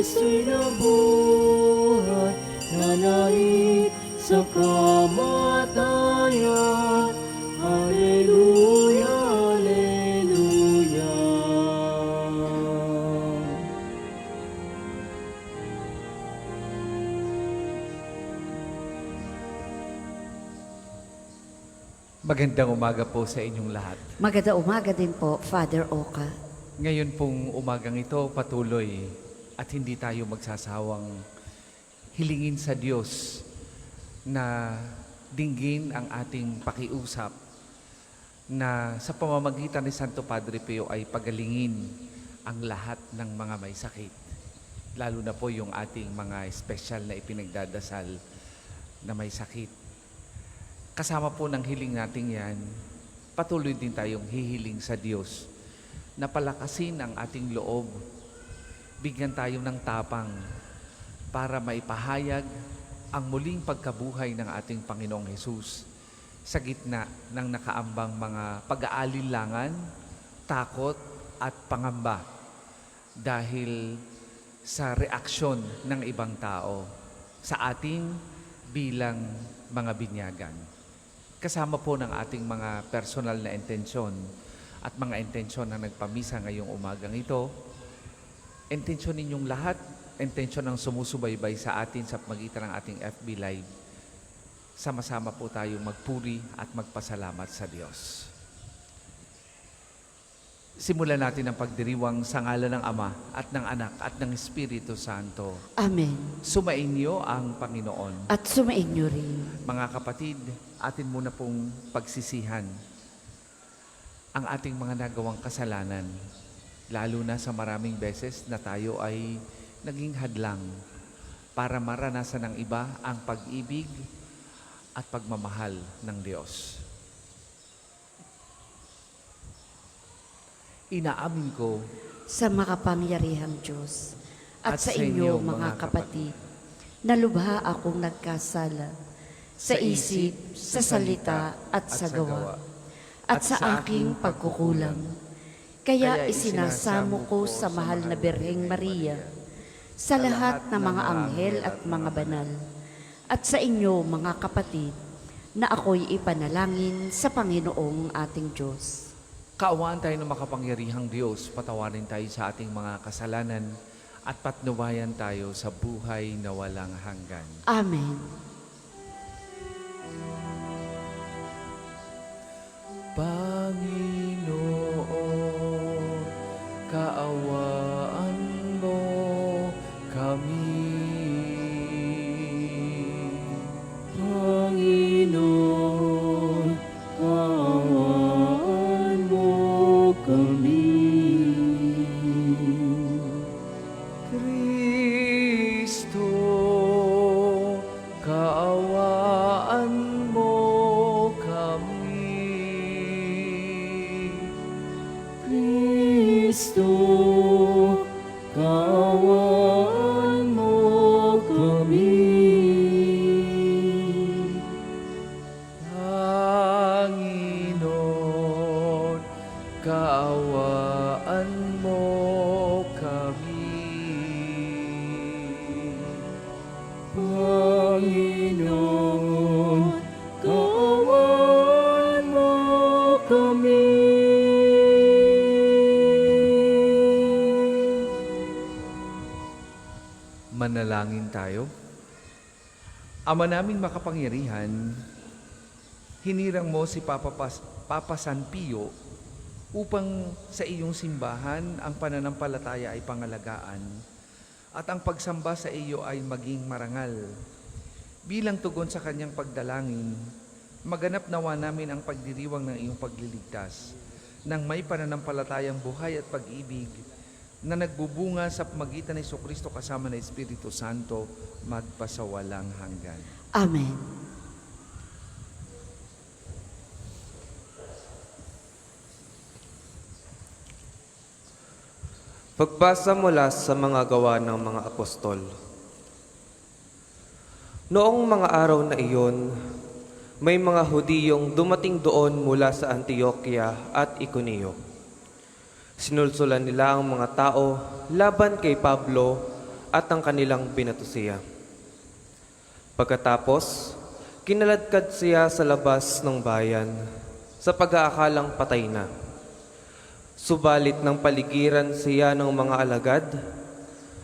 Kristo'y nabuhay, nanaig sa kamatayan. Hallelujah, Hallelujah. Magandang umaga po sa inyong lahat. Maganda umaga din po, Father Oka. Ngayon pong umagang ito patuloy at hindi tayo magsasawang hilingin sa Diyos na dinggin ang ating pakiusap na sa pamamagitan ni Santo Padre Pio ay pagalingin ang lahat ng mga may sakit. Lalo na po yung ating mga special na ipinagdadasal na may sakit. Kasama po ng hiling natin yan, patuloy din tayong hihiling sa Diyos na palakasin ang ating loob, bigyan tayo ng tapang para maipahayag ang muling pagkabuhay ng ating Panginoong Hesus sa gitna ng nakaambang mga pag-aalinlangan, takot at pangamba dahil sa reaksyon ng ibang tao sa ating bilang mga binyagan. Kasama po ng ating mga personal na intensyon at mga intensyon na nagpamisa ngayong umagang ito. Intensyon ninyong lahat, intensyon ng sumusubaybay sa atin sa pagitan ng ating FB Live. Sama-sama po tayong magpuri at magpasalamat sa Diyos. Simulan natin ang pagdiriwang sa ngalan ng Ama at ng Anak at ng Espiritu Santo. Amen. Sumainyo ang Panginoon. At sumainyo rin. Mga kapatid, atin muna pong pagsisihan ang ating mga nagawang kasalanan, lalo na sa maraming beses na tayo ay naging hadlang para maranasan ng iba ang pag-ibig at pagmamahal ng Diyos. Inaamin ko Sa makapangyarihang Diyos at sa inyo mga kapatid, na lubha akong nagkasala sa isip, sa salita at sa gawa, at sa aking pagkukulang. Kaya isinasamo ko sa mahal na Birheng Maria, sa lahat ng mga anghel at mga banal, at sa inyo mga kapatid, na ako'y ipanalangin sa Panginoong ating Diyos. kaawaan tayo ng makapangyarihang Diyos, patawarin tayo sa ating mga kasalanan at patnubayan tayo sa buhay na walang hanggan. Amen. Panginoon, kaawaan mo kami. Panginoon, kaawaan mo kami. Kristo, kaawaan mo kami. Kristo, kaawaan mo kami. Panginoon, kaawaan mo kami. Panginoon, kaawaan mo kami. Manalangin tayo. Ama naming makapangyarihan, hinirang mo si Papa San Pio upang sa iyong simbahan ang pananampalataya ay pangalagaan at ang pagsamba sa iyo ay maging marangal. Bilang tugon sa kanyang pagdalangin, maganap nawa namin ang pagdiriwang ng iyong pagliligtas ng may pananampalatayang buhay at pag-ibig na nagbubunga sa pamagitan ni Jesucristo kasama ng Espiritu Santo magpasawalang hanggan. Amen. Pagbasa mula sa mga gawa ng mga apostol. Noong mga araw na iyon, may mga Hudiyong dumating doon mula sa Antioquia at Iconio. Sinulsulan nila ang mga tao laban kay Pablo at ang kanilang binatusiya. Pagkatapos, kinaladkad siya sa labas ng bayan sa pag-aakalang patay na. Subalit ng paligiran siya ng mga alagad,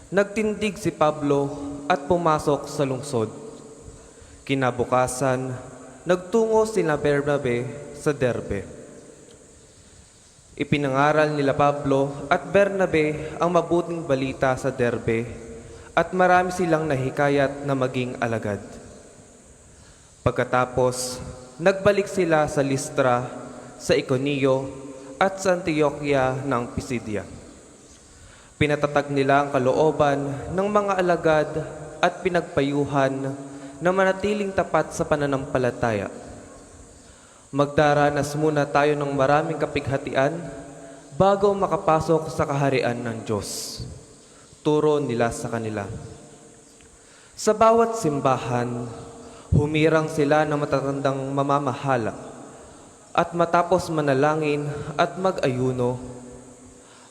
nagtindig si Pablo at pumasok sa lungsod. Kinabukasan, nagtungo sina Bernabe sa Derbe. Ipinangaral nila Pablo at Bernabe ang mabuting balita sa Derbe at marami silang nahikayat na maging alagad. Pagkatapos, nagbalik sila sa Listra, sa Iconio at sa Antioquia ng Pisidia. Pinatatag nila ang kalooban ng mga alagad at pinagpayuhan na manatiling tapat sa pananampalataya. Magdaranas muna tayo ng maraming kapighatian bago makapasok sa kaharian ng Diyos. Turo nila sa kanila. Sa bawat simbahan, humirang sila ng matatandang mamamahala at matapos manalangin at mag-ayuno,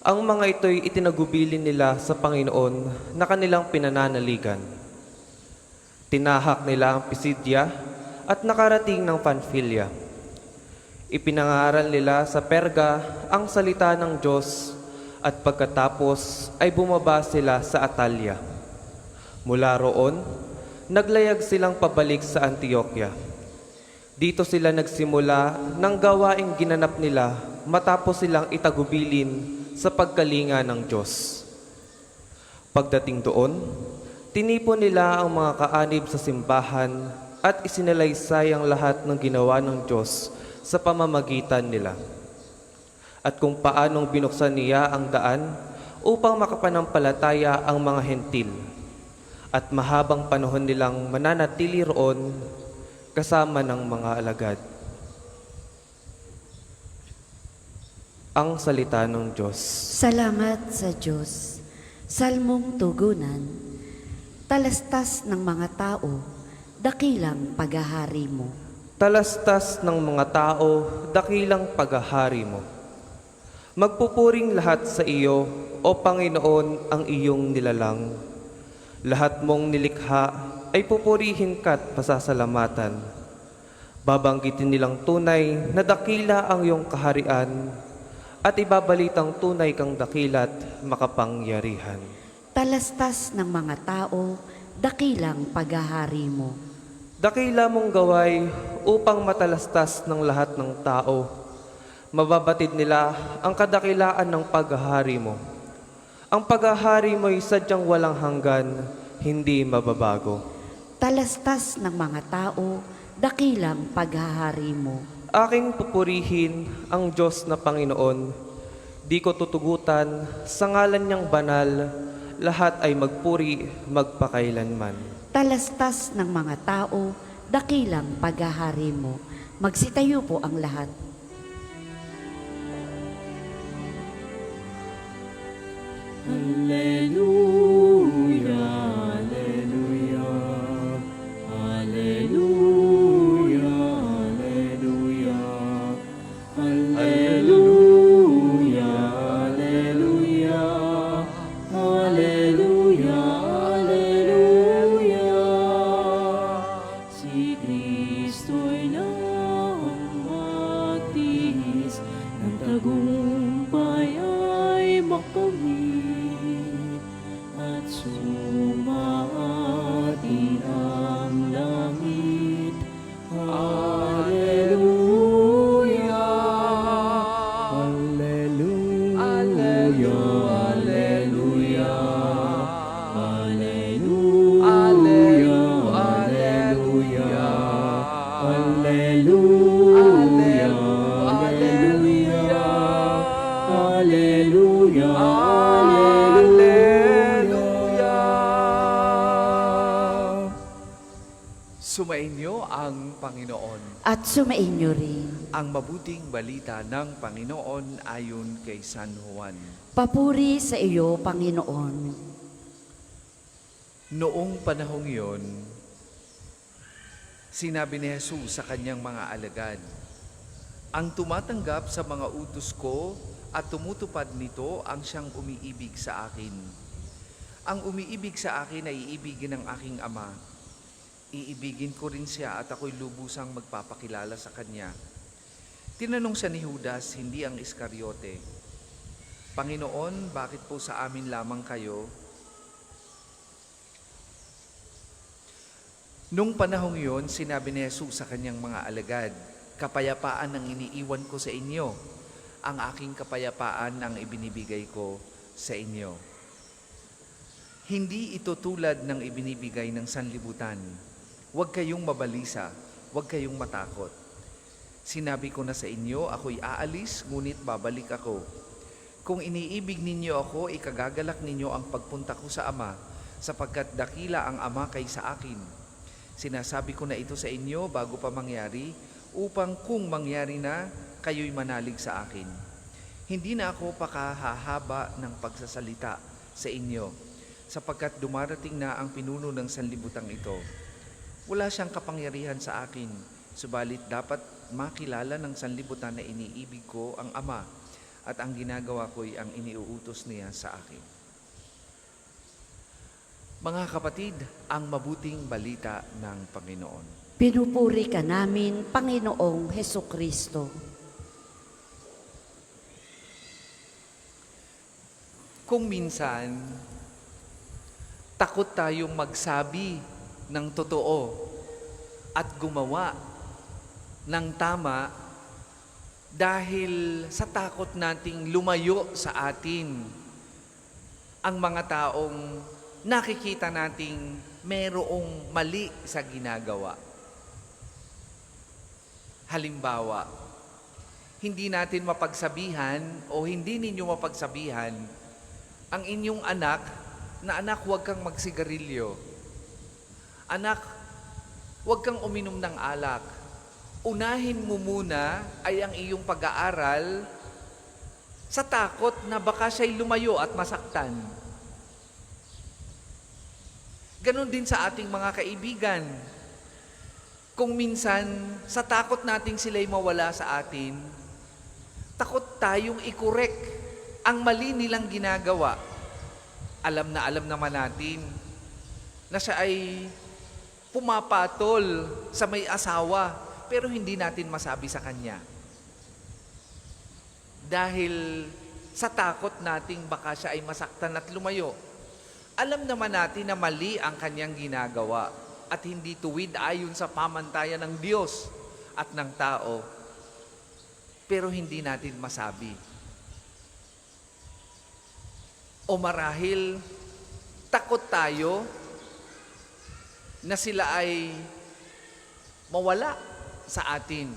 ang mga ito'y itinagubilin nila sa Panginoon na kanilang pinananaligan. Tinahak nila ang Pisidia at nakarating ng Pamphylia. Ipinangaral nila sa Perga ang salita ng Diyos at pagkatapos ay bumaba sila sa Atalia. Mula roon, naglayag silang pabalik sa Antioquia. Dito sila nagsimula ng gawaing ginanap nila matapos silang itagubilin sa pagkalinga ng Diyos. Pagdating doon, tinipon nila ang mga kaanib sa simbahan at isinalaysay ang lahat ng ginawa ng Diyos sa pamamagitan nila, at kung paanong binuksan niya ang daan upang makapanampalataya ang mga hentil, at mahabang panahon nilang mananatili roon kasama ng mga alagad. Ang salita ng Diyos. Salamat sa Diyos. Salmong tugunan, talastas ng mga tao, dakilang paghahari mo. Talastas ng mga tao, dakilang paghahari mo. Magpupuring lahat sa iyo, O Panginoon, ang iyong nilalang. Lahat mong nilikha ay pupurihin ka't pasasalamatan. Babanggitin nilang tunay na dakila ang iyong kaharian at ibabalitang tunay kang dakila't makapangyarihan. Talastas ng mga tao, dakilang paghahari mo. Dakila mong gaway upang matalastas ng lahat ng tao. Mababatid nila ang kadakilaan ng paghahari mo. Ang paghahari mo'y sadyang walang hanggan, hindi mababago. Talastas ng mga tao, dakilang paghahari mo. Aking pupurihin ang Diyos na Panginoon. Di ko tutugutan, sa ngalan niyang banal, lahat ay magpuri magpakailanman. Talastas ng mga tao, dakilang paghahari mo. Magsitayo po ang lahat. Alleluia, alleluia, alleluia, alleluia, alleluia, alleluia, alleluia, alleluia. Si Kristo'y namatis, ng tagumpay ay makamit. At sumaatin ang langit. Alleluia, alleluia, alleluia, alleluia, alleluia, alleluia, alleluia, alleluia. Sumainyo ang Panginoon. At sumainyo rin. Ang mabuting balita ng Panginoon ayon kay San Juan. Papuri sa iyo, Panginoon. Noong panahong iyon, sinabi ni Jesus sa kanyang mga alagad, "Ang tumatanggap sa mga utos ko at tumutupad nito ang siyang umiibig sa akin. Ang umiibig sa akin ay iibigin ng aking Ama. Iibigin ko rin siya at ako'y lubusang magpapakilala sa kanya. Tinanong siya ni Judas, hindi ang Iscariote, Panginoon, bakit po sa amin lamang kayo? Nung panahong yon, sinabi ni Jesus sa kanyang mga alagad, kapayapaan ang iniiwan ko sa inyo. Ang aking kapayapaan ang ibinibigay ko sa inyo. Hindi ito tulad ng ibinibigay ng sanlibutan. Huwag kayong mabalisa, huwag kayong matakot. Sinabi ko na sa inyo, ako'y aalis, ngunit babalik ako. Kung iniibig ninyo ako, ikagagalak ninyo ang pagpunta ko sa Ama, sapagkat dakila ang Ama kaysa akin. Sinasabi ko na ito sa inyo bago pa mangyari, upang kung mangyari na, kayo'y manalig sa akin. Hindi na ako pakahahaba ng pagsasalita sa inyo, sapagkat dumarating na ang pinuno ng sanlibutan ito. Wala siyang kapangyarihan sa akin, subalit dapat makilala ng sanlibutan na iniibig ko ang Ama, at ang ginagawa ko'y ang iniuutos niya sa akin. Mga kapatid, ang mabuting balita ng Panginoon. Pinupuri ka namin, Panginoong Hesukristo. Kung minsan, takot tayong magsabi ng totoo at gumawa ng tama dahil sa takot nating lumayo sa atin ang mga taong nakikita nating merong mali sa ginagawa. Halimbawa, hindi natin mapagsabihan o hindi ninyo mapagsabihan ang inyong anak na, anak, huwag kang magsigarilyo. Anak, huwag kang uminom ng alak. Unahin mo muna ay ang iyong pag-aaral sa takot na baka siya'y lumayo at masaktan. Ganon din sa ating mga kaibigan. Kung minsan, sa takot nating sila'y mawala sa atin, takot tayong i-correct ang mali nilang ginagawa. Alam naman natin na siya ay pumapatol sa may asawa, pero hindi natin masabi sa kanya. Dahil sa takot nating baka siya ay masaktan at lumayo. Alam naman natin na mali ang kanyang ginagawa at hindi tuwid ayon sa pamantayan ng Diyos at ng tao. Pero hindi natin masabi. O marahil, takot tayo na sila ay mawala sa atin.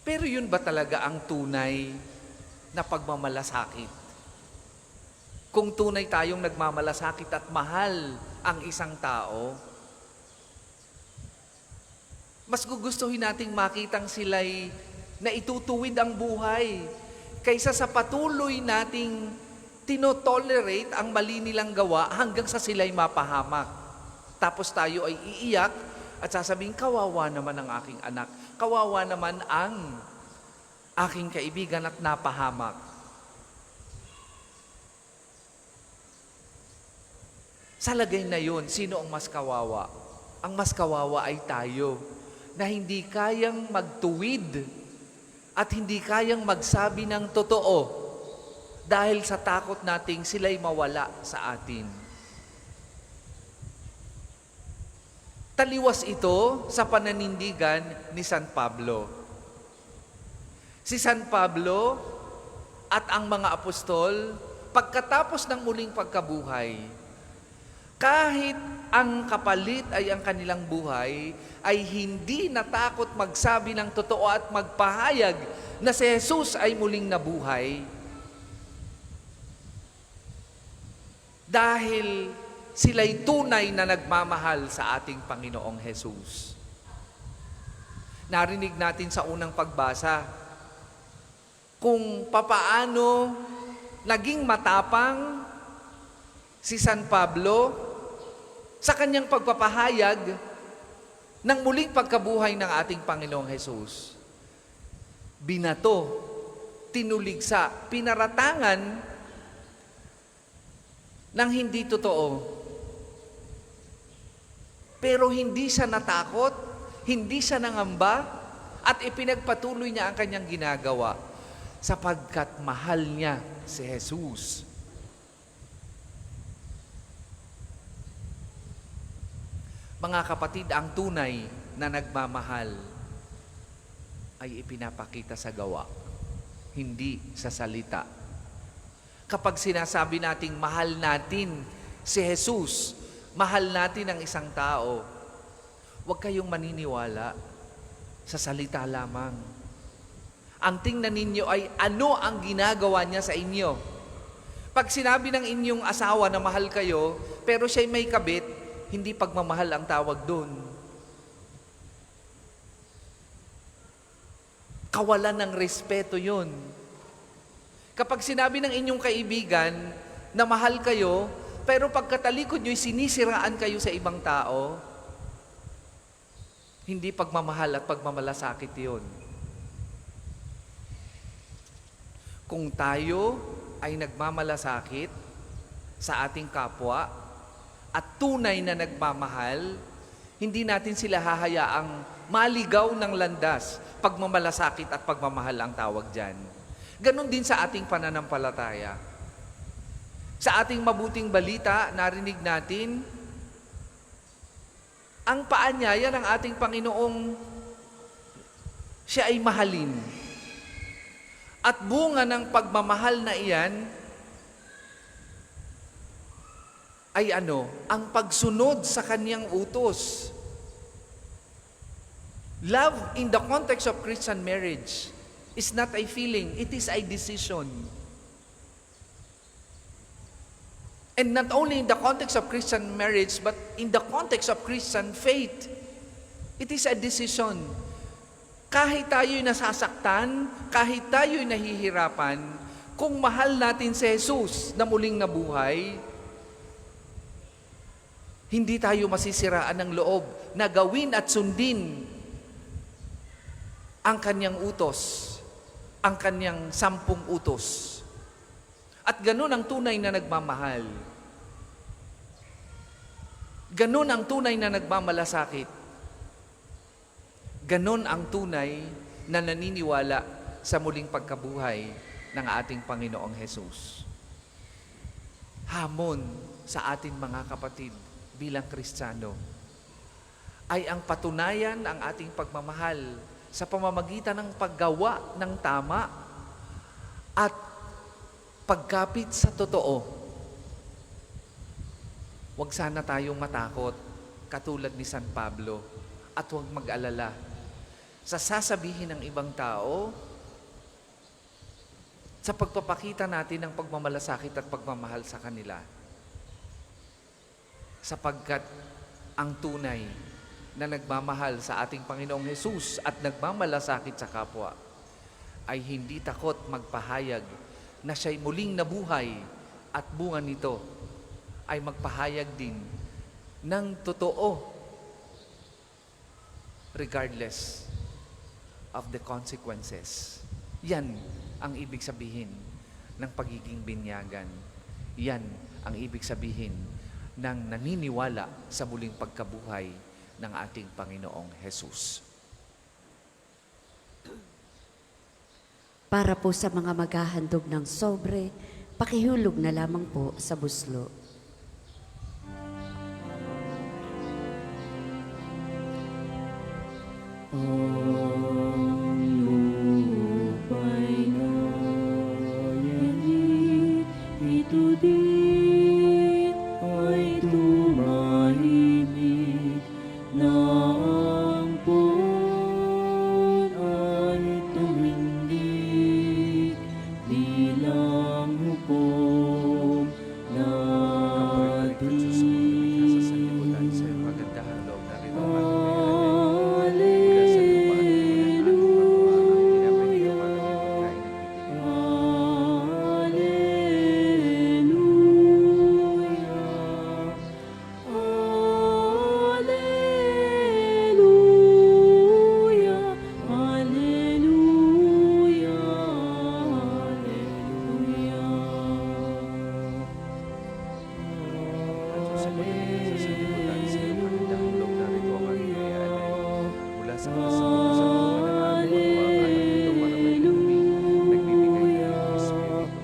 Pero yun ba talaga ang tunay na pagmamalasakit? Kung tunay tayong nagmamalasakit at mahal ang isang tao, mas gugustuhin nating makitang sila'y na itutuwid ang buhay kaysa sa patuloy nating tinotolerate ang mali nilang gawa hanggang sa sila'y mapahamak. Tapos tayo ay iiyak at sasabihin, kawawa naman ang aking anak, kawawa naman ang aking kaibigan at napahamak. Sa lagay na yun, sino ang mas kawawa? Ang mas kawawa ay tayo na hindi kayang magtuwid at hindi kayang magsabi ng totoo dahil sa takot nating sila'y mawala sa atin. Taliwas ito sa pananindigan ni San Pablo. Si San Pablo at ang mga apostol, pagkatapos ng muling pagkabuhay, kahit ang kapalit ay ang kanilang buhay, ay hindi natakot magsabi ng totoo at magpahayag na si Jesus ay muling nabuhay. Dahil sila'y tunay na nagmamahal sa ating Panginoong Jesus. Narinig natin sa unang pagbasa kung papaano naging matapang si San Pablo sa kanyang pagpapahayag ng muling pagkabuhay ng ating Panginoong Jesus. Binato, tinuligsa, pinaratangan ng hindi totoo. Pero hindi siya natakot, hindi siya nangamba, at ipinagpatuloy niya ang kanyang ginagawa sapagkat mahal niya si Jesus. Mga kapatid, ang tunay na nagmamahal ay ipinapakita sa gawa, hindi sa salita. Kapag sinasabi nating mahal natin si Jesus, mahal natin ang isang tao, huwag kayong maniniwala sa salita lamang. Ang tingnan ninyo ay ano ang ginagawa niya sa inyo. Pag sinabi ng inyong asawa na mahal kayo, pero siya'y may kabit, hindi pagmamahal ang tawag doon. Kawalan ng respeto yun. Kapag sinabi ng inyong kaibigan na mahal kayo, pero pagkatalikod nyo'y sinisiraan kayo sa ibang tao, hindi pagmamahal at pagmamalasakit yun. Kung tayo ay nagmamalasakit sa ating kapwa at tunay na nagmamahal, hindi natin sila hahayaang maligaw ng landas, pagmamalasakit at pagmamahal ang tawag dyan. Ganon din sa ating pananampalataya. Sa ating mabuting balita, narinig natin ang paanyaya ng ating Panginoong siya ay mahalin. At bunga ng pagmamahal na iyan ay ang pagsunod sa kanyang utos. Love in the context of Christian marriage is not a feeling, it is a decision. And not only in the context of Christian marriage, but in the context of Christian faith, it is a decision. Kahit tayo'y nasasaktan, kahit tayo'y nahihirapan, kung mahal natin si Jesus na muling nabuhay, hindi tayo masisiraan ng loob na gawin at sundin ang kanyang utos, ang kanyang 10 utos. At ganun ang tunay na nagmamahal. Ganun ang tunay na nagmamalasakit. Ganun ang tunay na naniniwala sa muling pagkabuhay ng ating Panginoong Hesus. Hamon sa ating mga kapatid bilang Kristiyano ay ang patunayan ang ating pagmamahal sa pamamagitan ng paggawa ng tama at pagkapit sa totoo. Huwag sana tayong matakot, katulad ni San Pablo, at huwag mag-alala sa sasabihin ng ibang tao sa pagpapakita natin ng pagmamalasakit at pagmamahal sa kanila. Sapagkat ang tunay na nagmamahal sa ating Panginoong Hesus at nagmamalasakit sa kapwa ay hindi takot magpahayag na siya'y muling nabuhay at bunga nito ay magpahayag din ng totoo regardless of the consequences. Yan ang ibig sabihin ng pagiging binyagan. Yan ang ibig sabihin ng naniniwala sa muling pagkabuhay ng ating Panginoong Hesus. Para po sa mga maghahandog ng sobre, pakihulog na lamang po sa buslo. Ito din ay tumahimik na ang puon ay tumindig bilang hukom natin. Sa sanlibutan sa iyong kagandahan loob na rin ang sanlibutan sa iyong pagdahulog narito ang aking iaalay. Mula sa kasabukan ng aming pagkuha, alam nito para may luming nagbibigay ng Espiritu.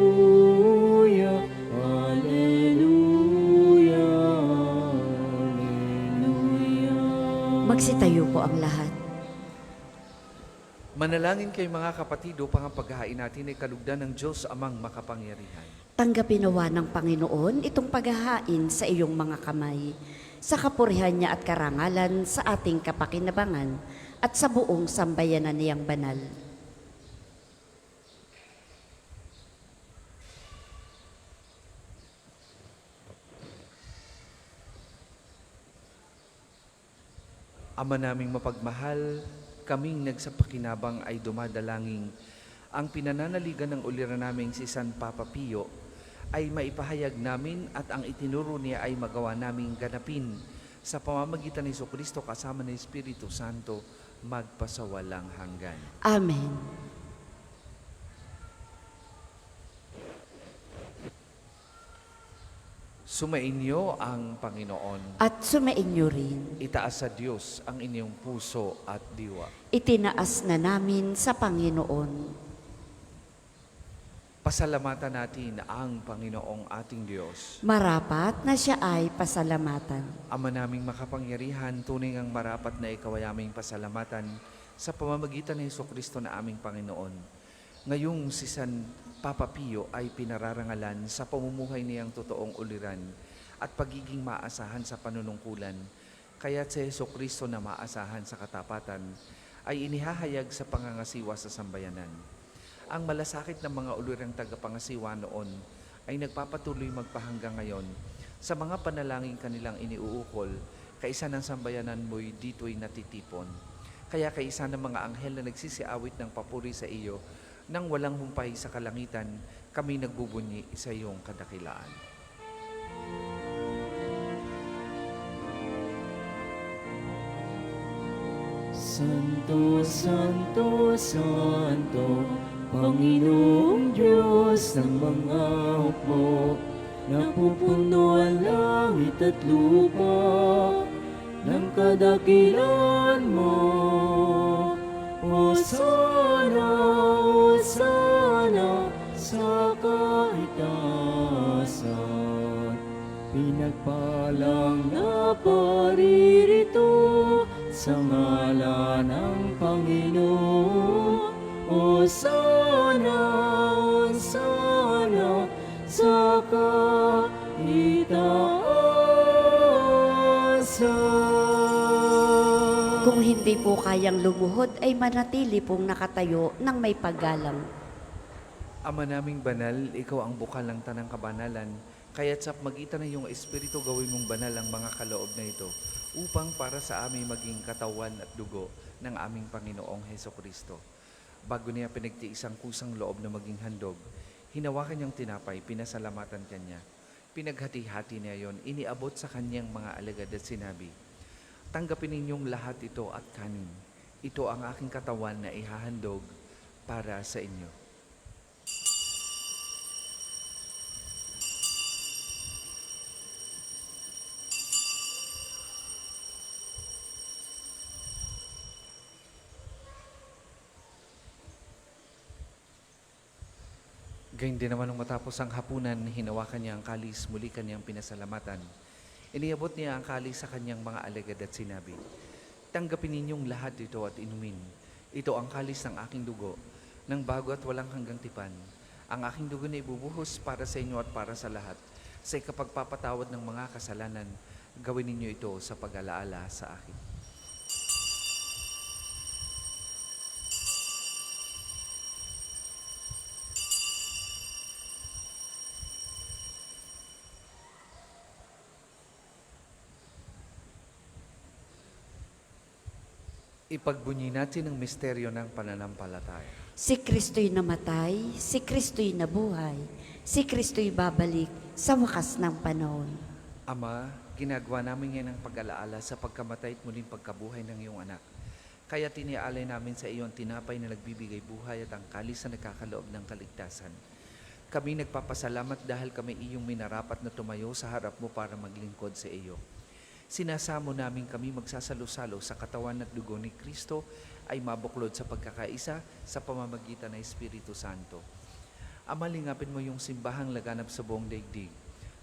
Alleluia, Alleluia, Alleluia. Magsitayo po ang lahat. Manalangin kayo mga kapatid upang ang paghahain natin ay kalugdan ng Diyos amang makapangyarihan. Tanggapin nawa ng Panginoon itong paghahain sa iyong mga kamay, sa kapurihan niya at karangalan sa ating kapakinabangan at sa buong sambayanan niyang banal. Ama naming mapagmahal, kaming nagsapakinabang ay dumadalangin ang pinananaligan ng ulira naming si San Papa Pio ay maipahayag namin at ang itinuro niya ay magawa naming ganapin sa pamamagitan ni Jesucristo kasama ng Espiritu Santo magpasawalang hanggan. Amen. Sumainyo ang Panginoon. At sumainyo rin, Itaas sa Diyos ang inyong puso at diwa. itinaas na namin sa Panginoon. Pasalamatan natin ang Panginoong ating Diyos. Marapat na siya ay pasalamatan. Ama naming makapangyarihan, tunay ang marapat na ikaw ay aming pasalamatan sa pamamagitan ni Jesucristo na aming Panginoon. Ngayong si San Papa Pio ay pinararangalan sa pamumuhay niyang totoong uliran at pagiging maasahan sa panunungkulan. Kaya't si Jesucristo na maasahan sa katapatan ay inihahayag sa pangangasiwa sa sambayanan. Ang malasakit ng mga ulirang tagapangasiwa noon ay nagpapatuloy magpahanggang ngayon sa mga panalangin kanilang iniuukol, kaisa ng sambayanan mo'y dito'y natitipon. Kaya kaisa ng mga anghel na nagsisiawit ng papuri sa iyo, nang walang humpay sa kalangitan, kami nagbubunyi sa iyong kadakilaan. Santo, Santo, Santo, Panginoong Diyos ng mga hukbo, napupuno ang langit at lupa ng kadakilan mo. Hosana, Hosana sa kaitaasan, pinagpalang na paririto sa ngalan ng Panginoon. Hosana, Hosana sa kaitaasan. Kung hindi po kayang lumuhod, ay manatili pong nakatayo ng may paggalang. Ama naming banal, ikaw ang bukal ng tanang kabanalan, kaya't sa magitan ng iyong Espiritu gawin mong banal ang mga kaloob na ito, upang para sa amin maging katawan at dugo ng aming Panginoong Hesukristo. Bago niya pinagtiis ang kusang loob na maging handog, hinawakan niyang tinapay, pinasalamatan kanya. Pinaghati-hati niya yon, iniabot sa kanyang mga alagad at sinabi, "Tanggapin ninyong lahat ito at kanin. Ito ang aking katawan na ihahandog para sa inyo." Gayun din naman nung matapos ang hapunan, hinawakan niya ang kalis, muli kanyang pinasalamatan. Iniabot niya ang kalis sa kanyang mga alagad at sinabi, "Tanggapin ninyong lahat ito at inumin. Ito ang kalis ng aking dugo, ng bago at walang hanggang tipan. Ang aking dugo na ibubuhos para sa inyo at para sa lahat. Sa ikapagpapatawad ng mga kasalanan, gawin ninyo ito sa pag-alaala sa akin." Ipagbunyi natin ang misteryo ng pananampalataya. Si Kristo'y namatay, si Kristo'y nabuhay, si Kristo'y babalik sa wakas ng panahon. Ama, ginagawa namin yan ang pag-alaala sa pagkamatay at muling pagkabuhay ng iyong anak. Kaya tiniaalay namin sa iyo ang tinapay na nagbibigay buhay at ang kalis na nagkakaloob ng kaligtasan. Kami nagpapasalamat dahil kami iyong minarapat na tumayo sa harap mo para maglingkod sa iyo. Sinasamo namin kami magsasalo-salo sa katawan at dugo ni Kristo ay mabuklod sa pagkakaisa sa pamamagitan ng Espiritu Santo. Ama, lingapin mo yung simbahang laganap sa buong daigdig.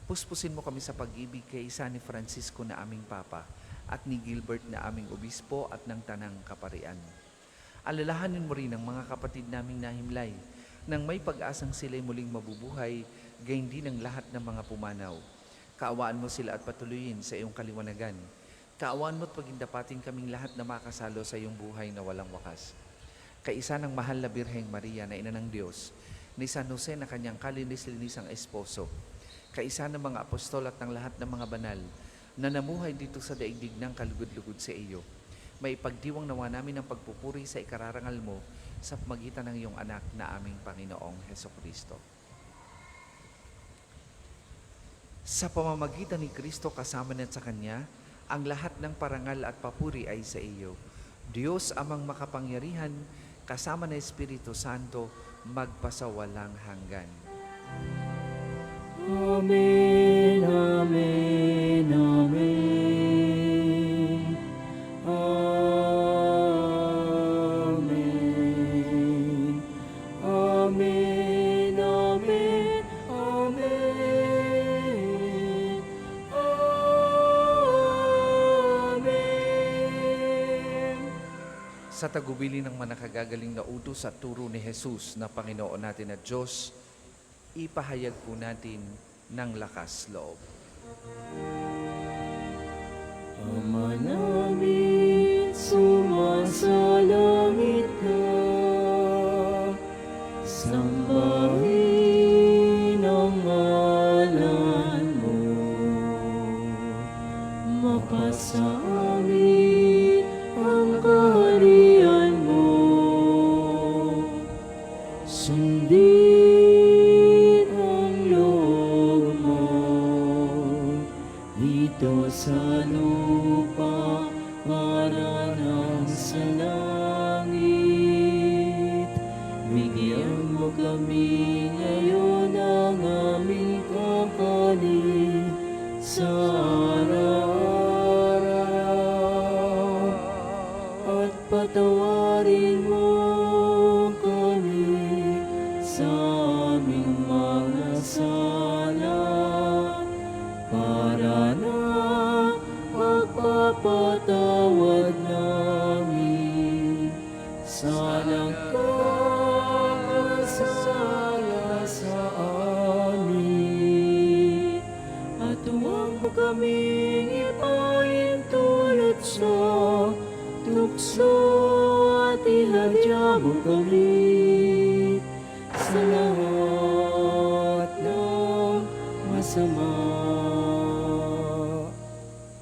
Puspusin mo kami sa pag-ibig kay isa ni Francisco na aming Papa at ni Gilbert na aming Obispo at ng Tanang Kaparian. Alalahanin mo rin ang mga kapatid naming nahimlay nang may pag-asang sila'y muling mabubuhay, gayon din ang lahat ng mga pumanaw. Kaawaan mo sila at patuloyin sa iyong kaliwanagan. Kaawaan mo at pagindapatin kaming lahat na makasalo sa iyong buhay na walang wakas. Kaisa ng mahal na Birheng Maria na ina ng Diyos, ni San Jose na kanyang kalinis-linisang esposo, kaisa ng mga apostol at ng lahat ng mga banal na namuhay dito sa daigdig ng kalugod-lugod sa iyo. May ipagdiwang nawa namin ang pagpupuri sa ikararangal mo sa pamagitan ng iyong anak na aming Panginoong Hesukristo. Sa pamamagitan ni Kristo kasama na sa Kanya, ang lahat ng parangal at papuri ay sa iyo. Diyos amang makapangyarihan, kasama na Espiritu Santo, magpasawalang hanggan. Amen, amen, amen. Amen. Amen, amen, amen. Amen. Sa tagubili ng manakagagaling na utos at turo ni Jesus na Panginoon natin at Diyos, ipahayag po natin ng lakas loob. Ama namin, sumasalangit ka, sambahin ang ngalan mo, mapasa amin ang kaharian mo, sundin ang loob mo, dito sa lupa para ng sa langit. Bigyan mo kami ngayon ng aming kakanin sa araw-araw, at patawarin mo kami sa aming mga sala, para na magpapatawad namin sa nagkakasala sa amin. At huwag mo kaming ipahintulot sa tukso, at ihadya mo kami sa lahat ng masama.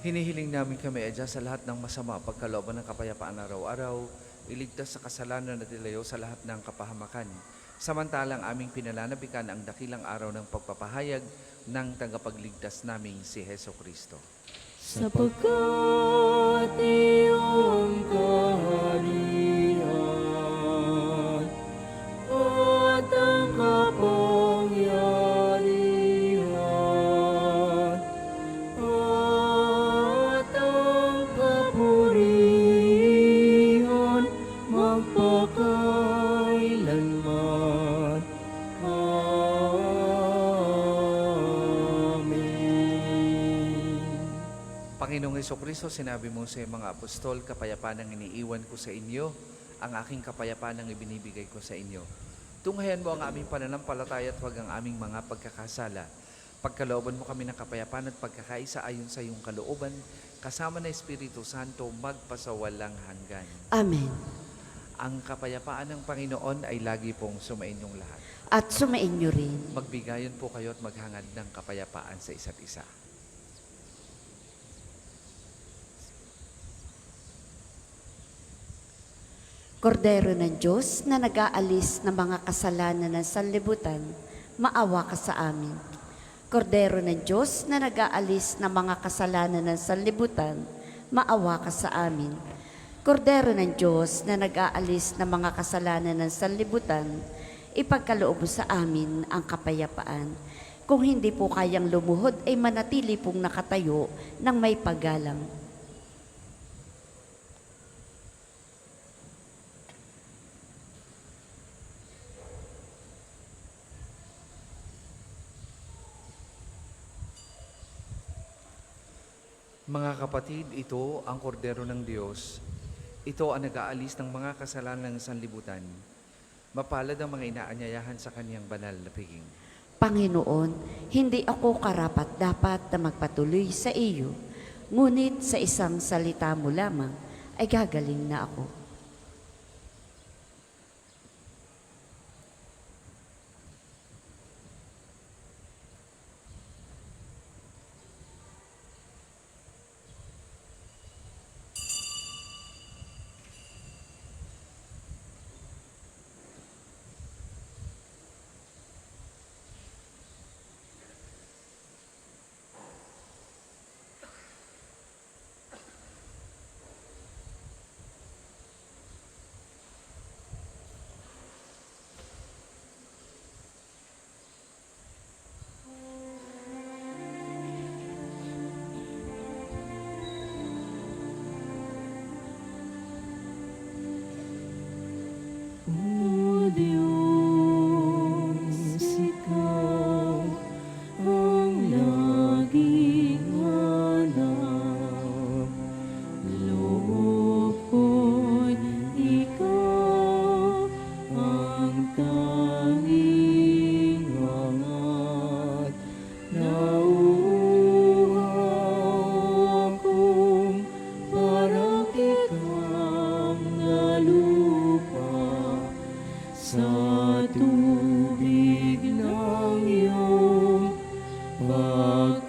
Hinihiling namin kami, Edya, sa lahat ng masama, pagkalooban ng kapayapaan araw-araw, iligtas sa kasalanan at ilayo sa lahat ng kapahamakan. Samantalang aming pinalanabikan ang dakilang araw ng pagpapahayag ng tagapagligtas naming si Hesukristo. Sapagkat iyong kaharian at ang kapangyarihan at ang kapurihan magpakailanman. Amen. Panginoong Hesukristo, sinabi mo sa mga apostol, kapayapaan ang iniiwan ko sa inyo, ang aking kapayapaan ang ibinibigay ko sa inyo. Tunghayan mo ang aming pananampalataya at huwag ang aming mga pagkakasala. Pagkalooban mo kami ng kapayapaan at pagkakaisa ayon sa iyong kalooban, kasama na Espiritu Santo, magpasawalang hanggan. Amen. Ang kapayapaan ng Panginoon ay lagi pong sumainyong lahat. At sumainyo rin. Magbigayon po kayo at maghangad ng kapayapaan sa isa't isa. Kordero ng Diyos na nag-aalis ng mga kasalanan ng sanlibutan, maawa ka sa amin. Kordero ng Diyos na nag-aalis ng mga kasalanan ng sanlibutan, maawa ka sa amin. Kordero ng Diyos na nag-aalis ng mga kasalanan ng sanlibutan, ipagkaloob mo sa amin ang kapayapaan. Kung hindi po kayang lumuhod, ay manatili pong nakatayo ng may paggalang. Mga kapatid, ito ang kordero ng Diyos. Ito ang nag-aalis ng mga kasalanan ng sanlibutan. Mapalad ang mga inaanyayahan sa kaniyang banal na piging. Panginoon, hindi ako karapat-dapat na magpatuloy sa iyo, ngunit sa isang salita mo lamang ay gagaling na ako. O Diyos, ikaw ang laging hanap. Loob ko'y ikaw ang tanging hangat. Nauuhaw akong parang ikang nalupa sa tubig ng iyong pag-aruga.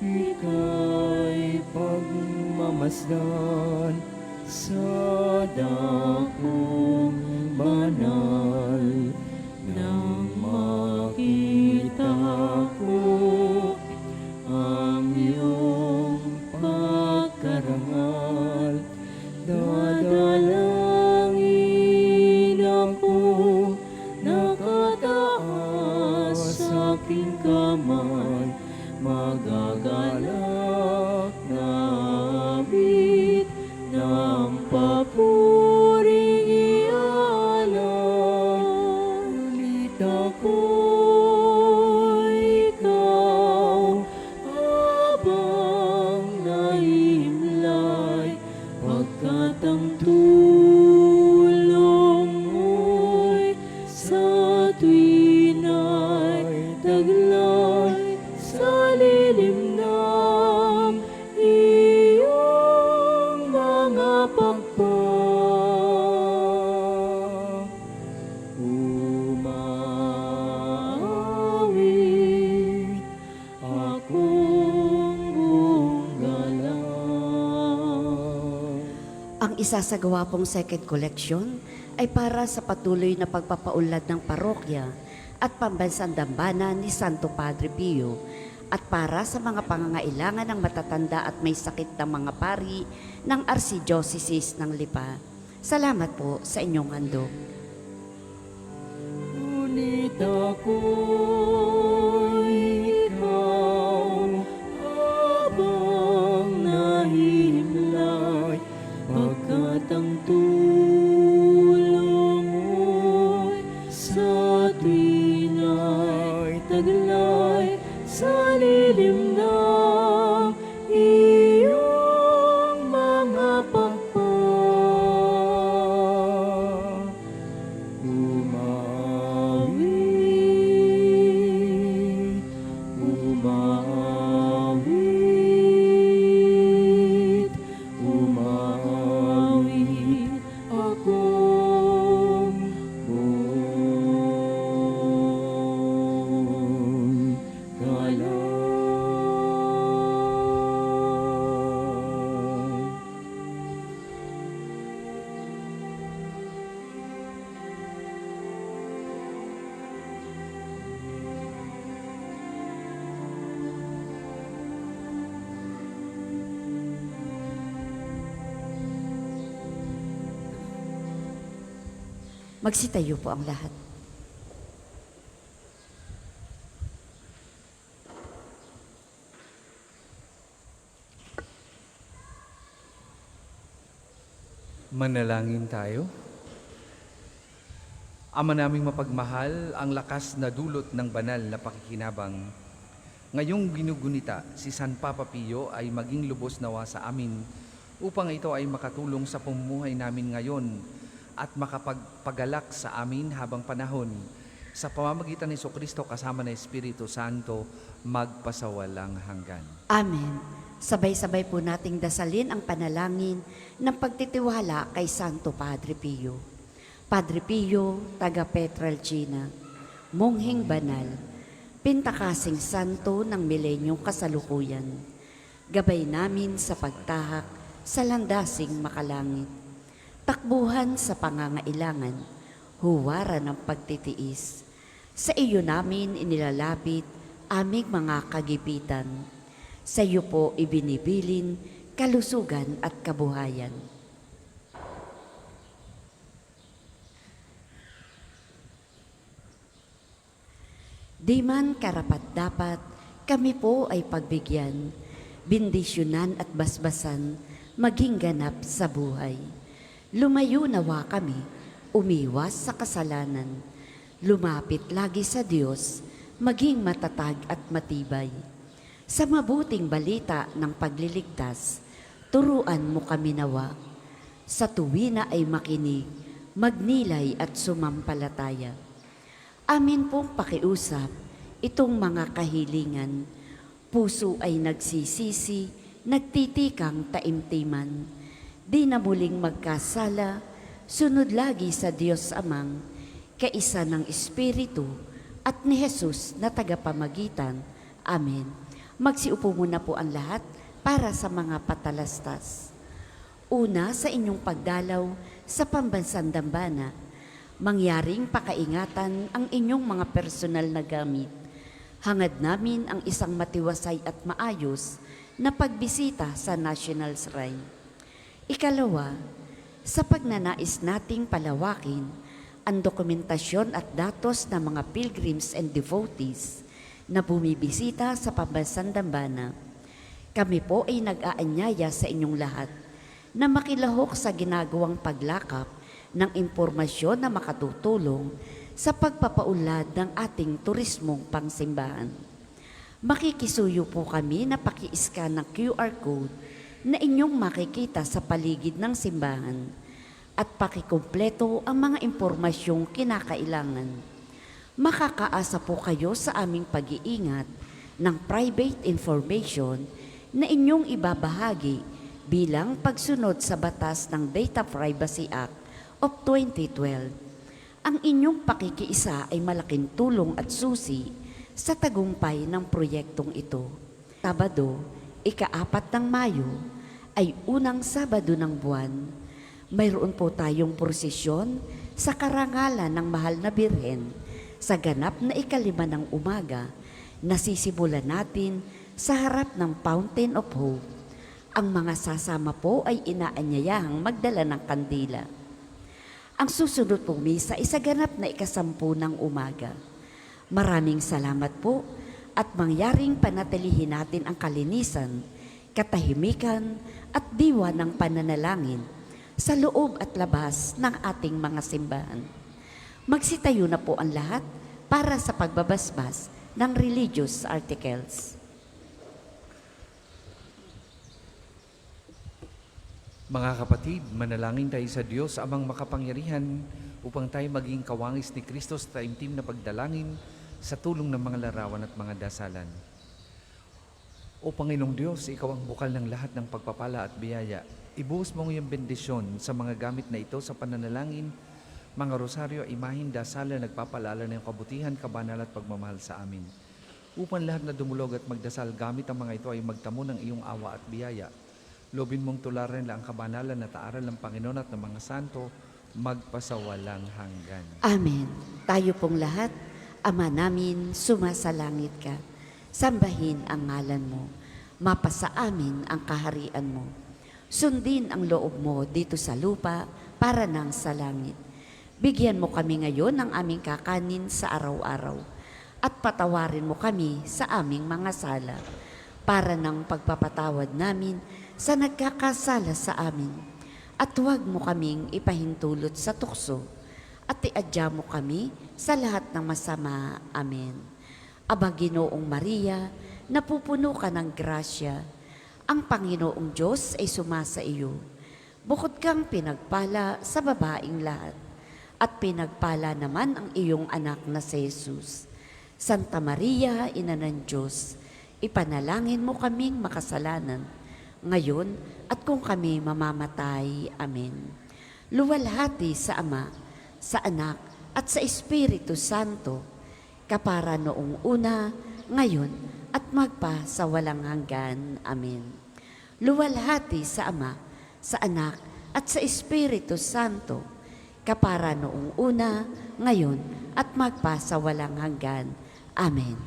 Ika'y pagmamasdan sa dakong banal nang makita ko ang iyong pagkarangal. Dadalangin ako, nakataas sa aking kamay, magagalak na abit ng papuring ialay. Ngunit ako'y ikaw habang nahimlay, pagkat ang tulong mo'y sa tuwina'y taglay sa lilim ng iyong mga pagpag. Umawit akong buong galaw. Ang isasagawa pong second collection ay para sa patuloy na pagpapaunlad ng parokya at pambansang dambana ni Santo Padre Pio at para sa mga pangangailangan ng matatanda at may sakit ng mga pari ng Archdiocese ng Lipa. Salamat po sa inyong handog. Ngunit ako'y ikaw habang nahimlay, pagkat ang tulong mo'y sa tuwina'y taglay sa lilim ng iyong mga pagpag. Umawit, umawit, umawit Magsitayo po ang lahat. Manalangin tayo. Ama naming mapagmahal, ang lakas na dulot ng banal na pakikinabang. Ngayong ginugunita, si San Papa Pio ay maging lubos nawa sa amin upang ito ay makatulong sa pamumuhay namin ngayon at makapagpagalak sa amin habang panahon. Sa pamamagitan ni Jesucristo kasama ng Espiritu Santo, magpasawalang hanggan. Amen. Sabay-sabay po nating dasalin ang panalangin ng pagtitiwala kay Santo Padre Pio. Padre Pio, taga Petralcina, mongheng banal, pintakasing santo ng milenyong kasalukuyan, gabay namin sa pagtahak sa landasing makalangit, takbuhan sa pangangailangan, huwaran ng pagtitiis. Sa iyo namin inilalapit aming mga kagipitan. Sa iyo po ibinibilin kalusugan at kabuhayan. Di man karapat-dapat, kami po ay pagbigyan, bendisyonan at basbasan, maging ganap sa buhay. Lumayo nawa kami, umiwas sa kasalanan, lumapit lagi sa Diyos, maging matatag at matibay. Sa mabuting balita ng pagliligtas, turuan mo kami nawa. Sa tuwina ay makinig, magnilay at sumampalataya. Amin pong pakiusap, itong mga kahilingan, puso ay nagsisisi, nagtitikang taimtiman, di na muling magkasala, sunod lagi sa Diyos Amang, kaisa ng Espiritu at ni Jesus na tagapamagitan. Amen. Magsiupo muna po ang lahat para sa mga patalastas. Una, sa inyong pagdalaw sa pambansang dambana, mangyaring pakaingatan ang inyong mga personal na gamit. Hangad namin ang isang matiwasay at maayos na pagbisita sa National Shrine. Ikalawa, sa pagnanais nating palawakin ang dokumentasyon at datos ng mga pilgrims and devotees na bumibisita sa pambansang dambana, kami po ay nag-aanyaya sa inyong lahat na makilahok sa ginagawang paglakap ng impormasyon na makatutulong sa pagpapaunlad ng ating turismong pangsimbahan. Makikisuyo po kami na paki-scan ng QR code na inyong makikita sa paligid ng simbahan at pakikumpleto ang mga impormasyong kinakailangan. Makakaasa po kayo sa aming pag-iingat ng private information na inyong ibabahagi bilang pagsunod sa batas ng Data Privacy Act of 2012. Ang inyong pakikiisa ay malaking tulong at susi sa tagumpay ng proyektong ito. Sabado, ika-4 ng Mayo, ay unang Sabado ng buwan. Mayroon po tayong prosesyon sa karangalan ng Mahal na Birhen sa ganap na 5 ng umaga na sisimulan natin sa harap ng Fountain of Hope. Ang mga sasama po ay inaanyayahang magdala ng kandila. Ang susunod pong misa ay sa ganap na 10 ng umaga. Maraming salamat po at mangyaring panatilihin natin ang kalinisan, katahimikan at diwa ng pananalangin sa loob at labas ng ating mga simbahan. Magsitayo na po ang lahat para sa pagbabasbas ng religious articles. Mga kapatid, manalangin tayo sa Diyos amang makapangyarihan upang tayo maging kawangis ni Kristo sa taimtim na pagdalangin sa tulong ng mga larawan at mga dasalan. O Panginoong Diyos, Ikaw ang bukal ng lahat ng pagpapala at biyaya. Ibuhos mo ngayong bendisyon sa mga gamit na ito sa pananalangin, mga rosaryo, imahin, dasalan, nagpapalala ng kabutihan, kabanal at pagmamahal sa amin. Upang lahat na dumulog at magdasal gamit ang mga ito ay magtamo ng iyong awa at biyaya. Lobin mong tularan lang ang kabanalan at aral ng Panginoon at ng mga santo, magpasawalang hanggan. Amen. Tayo pong lahat, Ama namin, sumasalangit ka. Sambahin ang ngalan mo. Mapasa amin ang kaharian mo. Sundin ang loob mo dito sa lupa para nang sa langit. Bigyan mo kami ngayon ng aming kakanin sa araw-araw at patawarin mo kami sa aming mga sala para ng pagpapatawad namin sa nagkakasala sa amin. At huwag mo kaming ipahintulot sa tukso at iadya mo kami sa lahat ng masama. Amen. Aba Ginoong Maria, napupuno ka ng grasya. Ang Panginoong Diyos ay sumasa iyo. Bukod kang pinagpala sa babaing lahat, at pinagpala naman ang iyong anak na si Jesus. Santa Maria, Ina ng Diyos, ipanalangin mo kaming makasalanan, ngayon at kung kami mamamatay. Amen. Luwalhati sa Ama, sa Anak, at sa Espiritu Santo, kapara noong una, ngayon, at magpa sa walang hanggan. Amen. Luwalhati sa Ama, sa Anak, at sa Espiritu Santo, kapara noong una, ngayon, at magpa sa walang hanggan. Amen.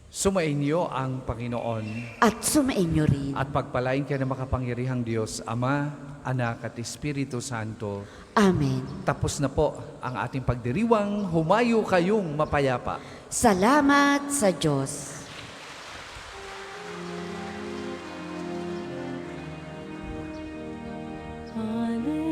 Sumainyo ang Panginoon At sumainyo rin. at pagpalain kayo ng makapangyarihang Diyos, Ama, Anak at Espiritu Santo. Amen. Tapos na po ang ating pagdiriwang, humayo kayong mapayapa. Salamat sa Diyos. Alleluia.